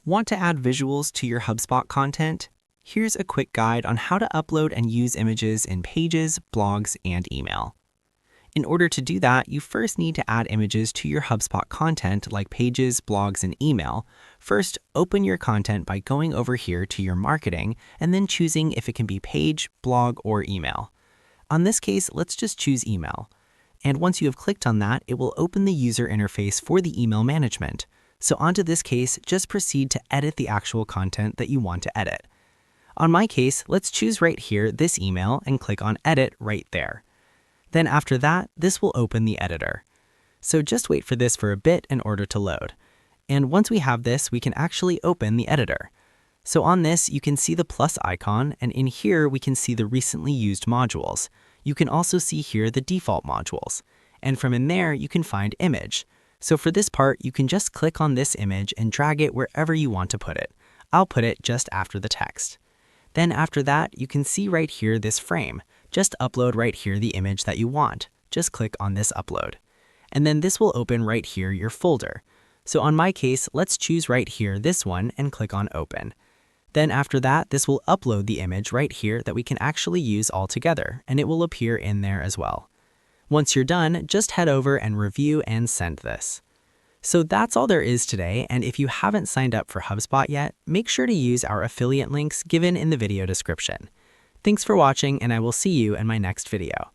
Want to add visuals to your Hubspot content? Here's a quick guide on how to upload and use images in Pages, blogs, and email. In order to do that, you first need to add images to your Hubspot content like Pages, blogs, and email. First, open your content by going over here to your marketing and then choosing if it can be page, blog, or email. On this case, let's just choose email. And once you have clicked on that, it will open the user interface for the email management. So onto this case, just proceed to edit the actual content that you want to edit. On my case, let's choose right here this email and click on Edit right there. Then after that, this will open the editor. So just wait for this for a bit in order to load. And once we have this, we can actually open the editor. So on this, you can see the plus icon, and in here, we can see the recently used modules. You can also see here the default modules. And from in there, you can find image. So for this part, you can just click on this image and drag it wherever you want to put it. I'll put it just after the text. Then after that, you can see right here this frame. Just upload right here the image that you want. Just click on this upload. And then this will open right here your folder. So on my case, let's choose right here this one and click on open. Then after that, this will upload the image right here that we can actually use all together, and it will appear in there as well. Once you're done, just head over and review and send this. So that's all there is today, and if you haven't signed up for HubSpot yet, make sure to use our affiliate links given in the video description. Thanks for watching, and I will see you in my next video.